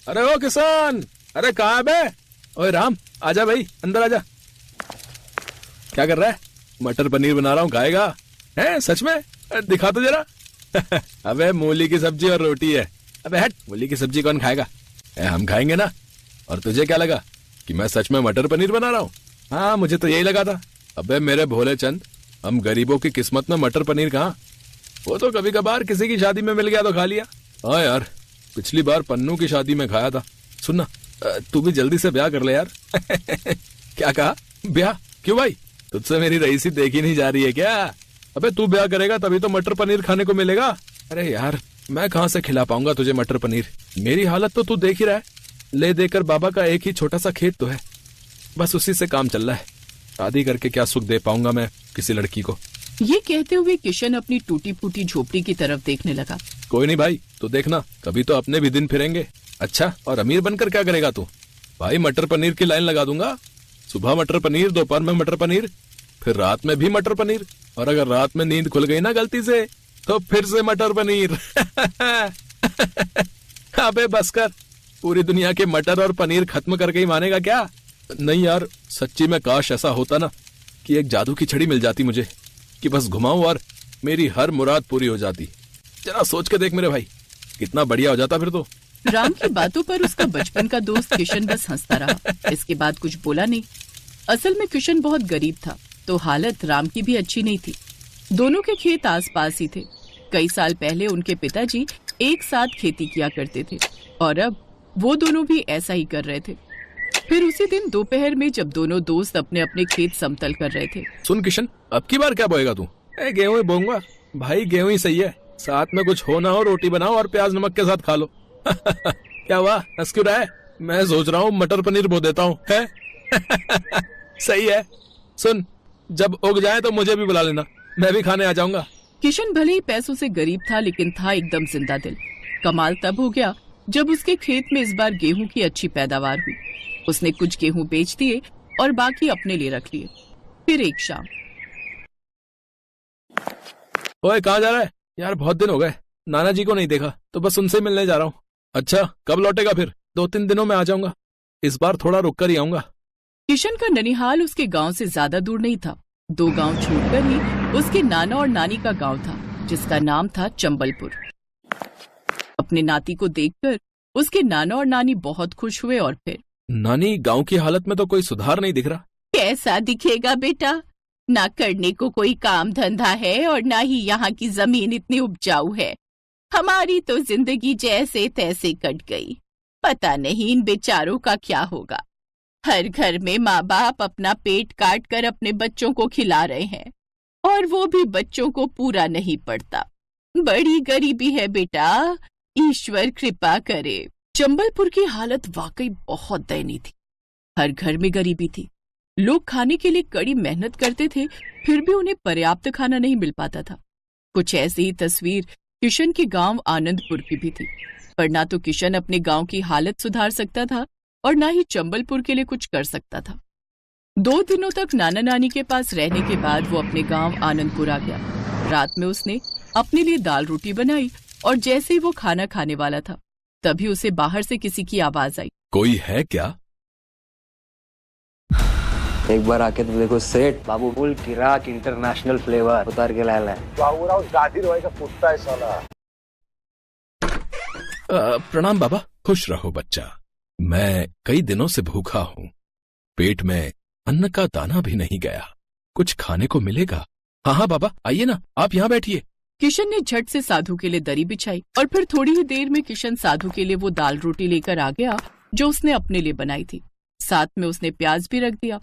अरे ओ किसान, अरे कहाँ है बे? ओए राम, आजा भाई, अंदर आजा। क्या कर रहा है? मटर पनीर बना रहा हूँ, खाएगा? है सच में? दिखा तो जरा। अबे मूली की सब्जी और रोटी है। अबे हट, मूली की सब्जी कौन खाएगा? हम खाएंगे ना। और तुझे क्या लगा कि मैं सच में मटर पनीर बना रहा हूँ? हाँ, मुझे तो यही लगा था। अबे मेरे भोले चंद, हम गरीबों की किस्मत में मटर पनीर कहाँ? वो तो कभी कभार किसी की शादी में मिल गया तो खा लिया। हाँ यार, पिछली बार पन्नू की शादी में खाया था। सुनना, तू भी जल्दी से ब्याह कर ले यार। क्या कहा? ब्याह? क्यों भाई, तुझसे मेरी रईसी देखी नहीं जा रही है क्या? अबे तू ब्याह करेगा तभी तो मटर पनीर खाने को मिलेगा। अरे यार, मैं कहाँ से खिला पाऊंगा तुझे मटर पनीर? मेरी हालत तो तू देख ही रहा है। ले देकर बाबा का एक ही छोटा सा खेत तो है, बस उसी से काम चल रहा है। शादी करके क्या सुख दे पाऊंगा मैं किसी लड़की को? ये कहते हुए किशन अपनी टूटी फूटी झोपड़ी की तरफ देखने लगा। कोई नहीं भाई, तो देखना, कभी तो अपने भी दिन फिरेंगे। अच्छा, और अमीर बनकर क्या करेगा तू? भाई मटर पनीर की लाइन लगा दूंगा। सुबह मटर पनीर, दोपहर में मटर पनीर, फिर रात में भी मटर पनीर, और अगर रात में नींद खुल गई ना गलती से, तो फिर से मटर पनीर। अबे बस कर, पूरी दुनिया के मटर और पनीर खत्म करके ही मानेगा क्या? नहीं यार, सच्ची में काश ऐसा होता ना कि एक जादू की छड़ी मिल जाती मुझे, कि बस घुमाऊं और मेरी हर मुराद पूरी हो जाती। जरा सोच के देख मेरे भाई, कितना बढ़िया हो जाता फिर तो। राम की बातों पर उसका बचपन का दोस्त किशन बस हंसता रहा। इसके बाद कुछ बोला नहीं। असल में किशन बहुत गरीब था, तो हालत राम की भी अच्छी नहीं थी। दोनों के खेत आसपास ही थे। कई साल पहले उनके पिताजी एक साथ खेती किया करते थे, और अब वो दोनों भी ऐसा ही कर रहे थे। फिर उसी दिन दोपहर में जब दोनों दोस्त अपने अपने खेत समतल कर रहे थे। सुन किशन, अब की बार क्या बोएगा तू? गेहूं ही बोऊंगा भाई, गेहूं ही सही है। साथ में कुछ हो ना हो, रोटी बनाओ और प्याज नमक के साथ खा लो। क्या हुआ, हंस क्यों रहा है? मैं सोच रहा हूँ मटर पनीर बो देता हूँ, है? सही है। सुन, जब उग जाए तो मुझे भी बुला लेना, मैं भी खाने आ जाऊंगा। किशन भले ही पैसों से गरीब था, लेकिन था एकदम जिंदा दिल। कमाल तब हो गया जब उसके खेत में इस बार गेहूं की अच्छी पैदावार हुई। उसने कुछ गेहूं बेच दिए और बाकी अपने लिए रख लिए। फिर एक शाम। ओए कहाँ जा रहा है यार? बहुत दिन हो गए, नाना जी को नहीं देखा, तो बस उनसे मिलने जा रहा हूँ। अच्छा, कब लौटेगा फिर? 2-3 दिनों में आ जाऊंगा। इस बार थोड़ा रुक कर ही आऊंगा। किशन का ननिहाल उसके गांव से ज्यादा दूर नहीं था। 2 गांव छोड़कर ही उसके नाना और नानी का गांव था, जिसका नाम था चंबलपुर। अपने नाती को देखकर उसके नाना और नानी बहुत खुश हुए। और फिर नानी, गांव की हालत में तो कोई सुधार नहीं दिख रहा। कैसा दिखेगा बेटा? ना करने को कोई काम धंधा है और ना ही यहाँ की जमीन इतनी उपजाऊ है। हमारी तो जिंदगी जैसे तैसे कट गई। पता नहीं इन बेचारों का क्या होगा। हर घर में माँ बाप अपना पेट काट कर अपने बच्चों को खिला रहे हैं, और वो भी बच्चों को पूरा नहीं पड़ता। बड़ी गरीबी है बेटा, ईश्वर कृपा करे। चंबलपुर की हालत वाकई बहुत दयनीय थी। हर घर में गरीबी थी। लोग खाने के लिए कड़ी मेहनत करते थे, फिर भी उन्हें पर्याप्त खाना नहीं मिल पाता था। कुछ ऐसी ही तस्वीर किशन के गांव आनंदपुर की भी थी। पर ना तो किशन अपने गांव की हालत सुधार सकता था और ना ही चंबलपुर के लिए कुछ कर सकता था। 2 दिनों तक नाना नानी के पास रहने के बाद वो अपने गांव आनंदपुर आ गया। रात में उसने अपने लिए दाल रोटी बनाई, और जैसे ही वो खाना खाने वाला था, तभी उसे बाहर से किसी की आवाज आई। कोई है क्या? एक बार आके तो देखो सेठ, बाबू फुल किराक इंटरनेशनल फ्लेवर उतार के लाया है। बाबूराव गादी रोय का कुत्ता है साला। प्रणाम बाबा, खुश रहो बच्चा। मैं कई दिनों से भूखा हूँ, पेट में अन्न का दाना भी नहीं गया। कुछ खाने को मिलेगा? हाँ हाँ बाबा, आइए ना, आप यहाँ बैठिए। किशन ने झट से साधु के लिए दरी बिछाई, और फिर थोड़ी ही देर में किशन साधु के लिए वो दाल रोटी लेकर आ गया जो उसने अपने लिए बनाई थी। साथ में उसने प्याज भी रख दिया।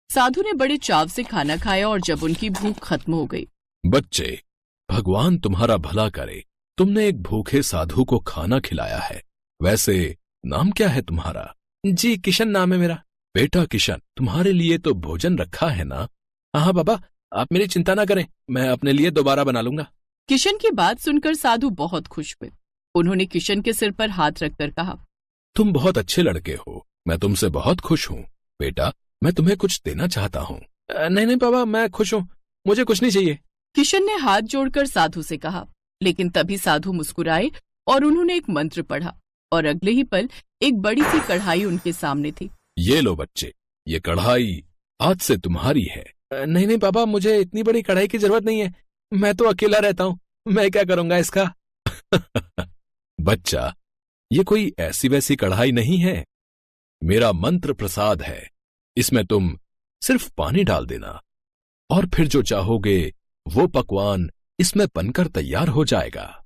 साधु ने बड़े चाव से खाना खाया, और जब उनकी भूख खत्म हो गई। बच्चे, भगवान तुम्हारा भला करे, तुमने एक भूखे साधु को खाना खिलाया है। वैसे नाम क्या है तुम्हारा? जी किशन नाम है मेरा। बेटा किशन, तुम्हारे लिए तो भोजन रखा है ना? हाँ बाबा, आप मेरी चिंता ना करें, मैं अपने लिए दोबारा बना लूंगा। किशन की बात सुनकर साधु बहुत खुश हुए। उन्होंने किशन के सिर पर हाथ रखकर कहा, तुम बहुत अच्छे लड़के हो, मैं तुमसे बहुत खुश हूँ। बेटा, मैं तुम्हें कुछ देना चाहता हूँ। नहीं नहीं बाबा, मैं खुश हूँ, मुझे कुछ नहीं चाहिए। किशन ने हाथ जोड़कर साधु से कहा, लेकिन तभी साधु मुस्कुराए और उन्होंने एक मंत्र पढ़ा, और अगले ही पल एक बड़ी सी कढ़ाई उनके सामने थी। ये लो बच्चे, ये कढ़ाई आज से तुम्हारी है। नहीं नहीं पापा, मुझे इतनी बड़ी कढ़ाई की जरूरत नहीं है, मैं तो अकेला रहता हूँ, मैं क्या करूंगा इसका। बच्चा, ये कोई ऐसी वैसी कढ़ाई नहीं है, मेरा मंत्र प्रसाद है। इसमें तुम सिर्फ पानी डाल देना और फिर जो चाहोगे वो पकवान इसमें बनकर तैयार हो जाएगा।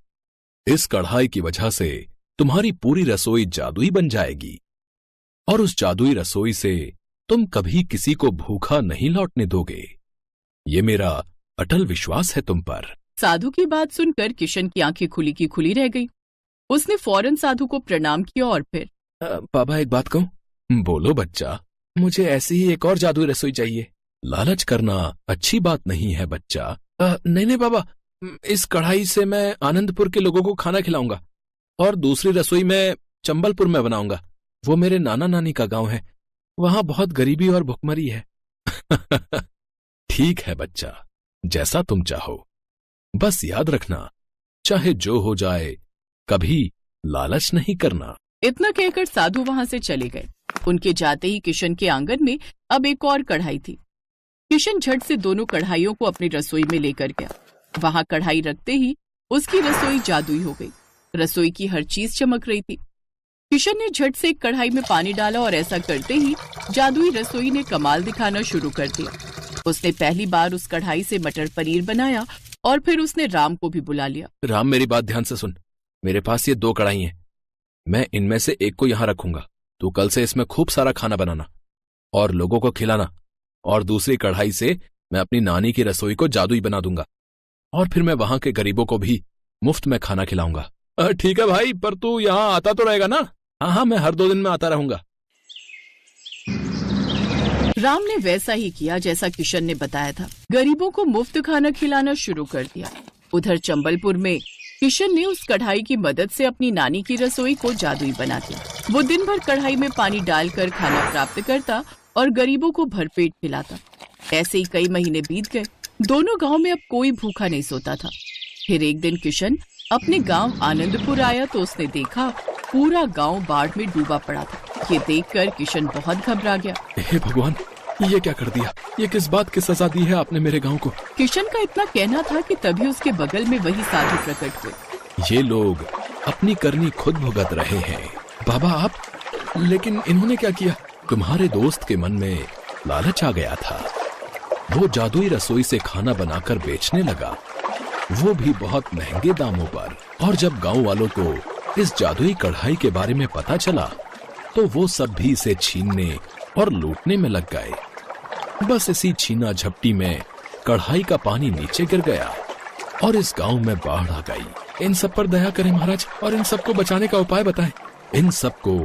इस कढ़ाई की वजह से तुम्हारी पूरी रसोई जादुई बन जाएगी और उस जादुई रसोई से तुम कभी किसी को भूखा नहीं लौटने दोगे। ये मेरा अटल विश्वास है तुम पर। साधु की बात सुनकर किशन की आंखें खुली की खुली रह गई। उसने फौरन साधु को प्रणाम किया और फिर पापा एक बात कहूं? बोलो बच्चा, मुझे ऐसी ही एक और जादुई रसोई चाहिए। लालच करना अच्छी बात नहीं है बच्चा। नहीं नहीं पापा, इस कढ़ाई से मैं आनंदपुर के लोगों को खाना खिलाऊंगा और दूसरी रसोई मैं चंबलपुर में बनाऊंगा। वो मेरे नाना नानी का गांव है, वहां बहुत गरीबी और भुखमरी है। ठीक है बच्चा, जैसा तुम चाहो, बस याद रखना, चाहे जो हो जाए कभी लालच नहीं करना। इतना कहकर साधु वहां से चले गए। उनके जाते ही किशन के आंगन में अब एक और कढ़ाई थी। किशन झट से दोनों कढ़ाइयों को अपनी रसोई में लेकर गया। वहां कढ़ाई रखते ही उसकी रसोई जादुई हो गई। रसोई की हर चीज चमक रही थी। किशन ने झट से एक कढ़ाई में पानी डाला और ऐसा करते ही जादुई रसोई ने कमाल दिखाना शुरू कर दिया। उसने पहली बार उस कढ़ाई से मटर पनीर बनाया और फिर उसने राम को भी बुला लिया। राम, मेरी बात ध्यान से सुन। मेरे पास ये 2 कढ़ाई हैं, मैं इनमें से एक को यहां रखूंगा। तू कल से इसमें खूब सारा खाना बनाना और लोगों को खिलाना, और दूसरी कढ़ाई से मैं अपनी नानी की रसोई को जादुई बना दूंगा और फिर मैं वहां के गरीबों को भी मुफ्त में खाना खिलाऊंगा। ठीक है भाई, पर तू यहाँ आता तो रहेगा ना? हाँ, मैं हर 2 दिन में आता रहूंगा। राम ने वैसा ही किया जैसा किशन ने बताया था। गरीबों को मुफ्त खाना खिलाना शुरू कर दिया। उधर चंबलपुर में किशन ने उस कढ़ाई की मदद से अपनी नानी की रसोई को जादुई बना दिया। वो दिन भर कढ़ाई में पानी डालकर खाना प्राप्त करता और गरीबों को भरपेट खिलाता। ऐसे ही कई महीने बीत गए। दोनों गांव में अब कोई भूखा नहीं सोता था। फिर एक दिन किशन अपने गांव आनंदपुर आया तो उसने देखा पूरा गांव बाढ़ में डूबा पड़ा था। ये देखकर किशन बहुत घबरा गया। हे भगवान, ये क्या कर दिया? ये किस बात की सजा दी है आपने मेरे गांव को? किशन का इतना कहना था कि तभी उसके बगल में वही साधु प्रकट हुए। ये लोग अपनी करनी खुद भुगत रहे हैं। बाबा आप, लेकिन इन्होंने क्या किया? तुम्हारे दोस्त के मन में लालच आ गया था। वो जादुई रसोई से खाना बनाकर बेचने लगा, वो भी बहुत महंगे दामों पर। और जब गांव वालों को इस जादुई कढ़ाई के बारे में पता चला तो वो सब भी इसे छीनने और लूटने में लग गए। बस इसी छीना झपटी में कढ़ाई का पानी नीचे गिर गया और इस गांव में बाढ़ आ गई। इन सब पर दया करें महाराज और इन सबको बचाने का उपाय बताएं। इन सबको